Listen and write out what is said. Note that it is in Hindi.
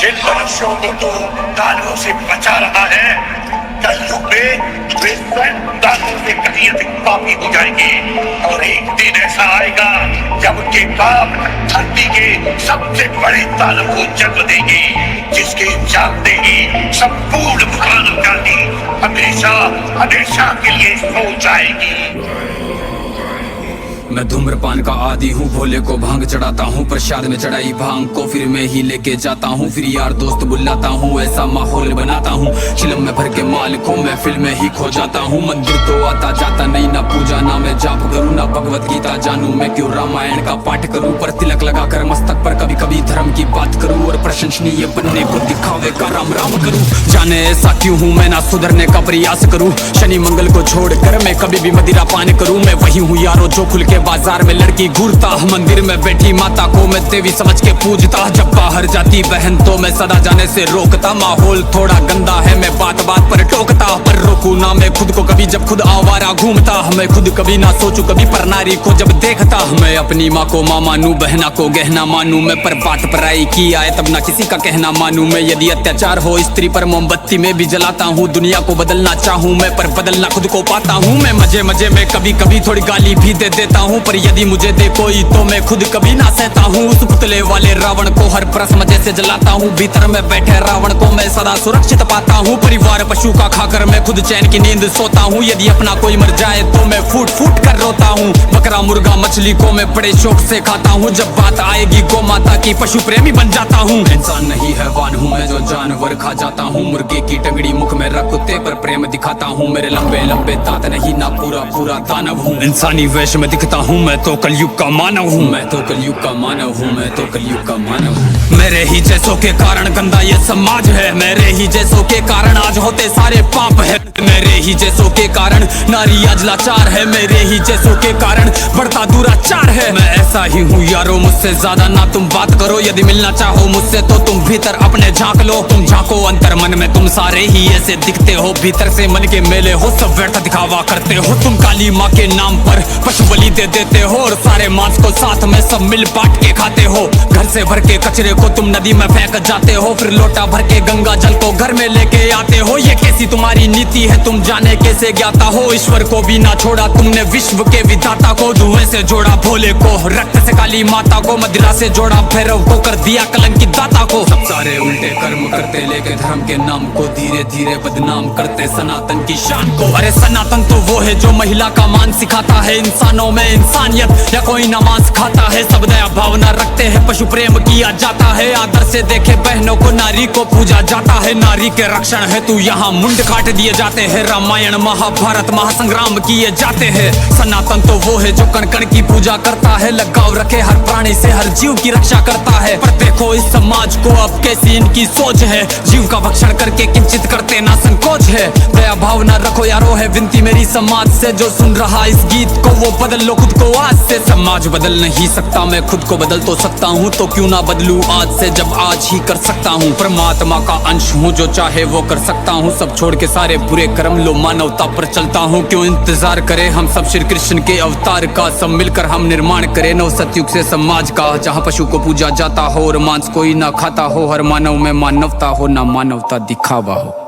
जिन मनुष्यों को तू दानवों से बचा रहा है, कलयुग में वे स्वयं दानवों से कहीं अधिक पापी हो जाएंगे। और एक दिन ऐसा आएगा जब उनके पाप धरती के सबसे बड़े दानव को जन्म देंगे, जिसके जानते ही संपूर्ण मानव जाति हमेशा हमेशा के लिए सो जाएगी। मैं धूम्रपान का आदी हूँ, भोले को भांग चढ़ाता हूँ, प्रसाद में चढ़ाई भांग को फिर मैं ही लेके जाता हूँ, फिर यार दोस्त बुलाता हूँ, ऐसा माहौल बनाता हूँ, चिलम में भर के माल को मैं फिल्म में ही खो जाता हूँ। मंदिर तो आता जाता नहीं, ना पूजा ना मैं जाप करूँ, ना भगवत गीता जानू, मैं क्यों रामायण का पाठ करूँ, पर तिलक लगा कर मस्तक पर कभी कभी धर्म की बात करूँ, और प्रशंसनीय बनने को दिखावे का राम राम करूँ। जाने ऐसा क्यों हूँ मैं, ना सुधरने का प्रयास करूँ, शनि मंगल को छोड़कर मैं कभी भी मदिरा पान करूँ। मैं वही हूँ यारो जो खुल के बाजार में लड़की घूरता, मंदिर में बैठी माता को मैं देवी समझ के पूजता, जब बाहर जाती बहन तो मैं सदा जाने से रोकता। माहौल थोड़ा गंदा है, मैं बात बात पर टोकता, पर रोकू ना मैं खुद को कभी जब खुद आवारा घूमता। मैं खुद कभी ना सोचू कभी पर नारी को जब देखता, मैं अपनी माँ को माँ मानू, बहना को गहना मानू, मैं पर बात पराई की आए तब ना किसी का कहना मानू। मैं यदि अत्याचार हो स्त्री पर मोमबत्ती में भी जलाता हूँ, दुनिया को बदलना चाहूँ मैं पर बदलना खुद को पाता हूँ। मैं मजे मजे में कभी कभी थोड़ी गाली भी दे देता हूँ, पर यदि मुझे दे कोई तो मैं खुद कभी ना सहता हूँ। उस पुतले वाले रावण को हर परस मजे से जलाता हूँ, भीतर में बैठे रावण को मैं सदा सुरक्षित पाता हूँ। परिवार पशु का खाकर मैं खुद चैन की नींद सोता हूँ, यदि अपना कोई मर जाए तो मैं फूट फूट कर रोता हूँ। बकरा मुर्गा मछली को मैं बड़े शौक से खाता हूँ, जब बात आएगी गौ माता की पशु प्रेमी बन जाता हूँ। इंसान नहीं हैवान हूँ मैं जो जानवर खा जाता हूँ, मुर्गे की टंगड़ी मुख में रख कुत्ते पर प्रेम दिखाता हूँ, मेरे लंबे लंबे दांत नहीं ना पूरा पूरा दानव हूँ। इंसानी वेश में दिखता हूँ मैं तो कलयुग का मानव हूँ, मैं तो कलयुग का मानव हूँ, मैं तो कलयुग का मानव हूँ। मेरे ही जैसों के कारण गंदा ये समाज है, मेरे ही जैसों के कारण आज होते सारे पाप है, मेरे ही जैसों के कारण नारी आज लाचार है, मेरे ही जैसों के कारण बढ़ता दुराचार है। मैं ऐसा ही हूँ यारो, मुझसे ज्यादा ना तुम बात करो, यदि मिलना चाहो मुझसे तो तुम भीतर अपने झांक लो। तुम झांको अंतर मन में, तुम सारे ही ऐसे दिखते हो, भीतर से मन के मेले हो, सब व्यर्थ दिखावा करते हो। तुम काली माँ के नाम पर पशु बलि दे देते हो, और सारे मांस को साथ में सब मिल बांट के खाते हो। घर से भर के कचरे को तुम नदी में फेंक जाते हो, फिर लोटा भर के गंगा जल को घर में लेके आते हो। ये कैसी तुम्हारी नीति है, तुम जाने कैसे ज्ञाता हो, ईश्वर को भी ना छोड़ा तुमने विश्व के विधाता को। धुएं से जोड़ा भोले को, रक्त से काली माता को, मदिरा से जोड़ा भैरव को, कर दिया कलंकित दाता को। सब सारे उल्टे कर्म करते लेके धर्म के नाम को, धीरे धीरे बदनाम करते सनातन की शान को। अरे सनातन तो वो है जो महिला का मान सिखाता है, इंसानों में इंसानियत या कोई नमाज खाता है, सब दया भावना रखते हैं, पशु प्रेम किया जाता है, आदर से देखे बहनों को, नारी को पूजा जाता है, नारी के रक्षण है तू यहाँ मुंड काट दिए जाते हैं, रामायण महाभारत महासंग्राम किए जाते हैं। सनातन तो वो है जो कण कण की पूजा करता है, लगाव रखे हर प्राणी से, हर जीव की रक्षा करता है। पर देखो इस समाज को अब कैसी इनकी सोच है, जीव का भक्षण करके किंचित करते ना संकोच है। दया भावना रखो यारो है विनती मेरी समाज से, जो सुन रहा इस गीत को वो बदल लो खुद को आज से। समाज बदल नहीं सकता, मैं खुद को बदल तो सकता हूँ, तो क्यों ना बदलूं आज से जब आज ही कर सकता हूँ। परमात्मा का अंश हूँ, जो चाहे वो कर सकता हूँ, सब छोड़ के सारे बुरे कर्म लो मानवता पर चलता हूँ। क्यों इंतजार करें हम सब श्री कृष्ण के अवतार का, सब मिलकर हम निर्माण करें नव सतयुग से समाज का, जहाँ पशु को पूजा जाता हो और मांस कोई ना खाता हो, हर मानव में मानवता हो ना मानवता दिखावा हो।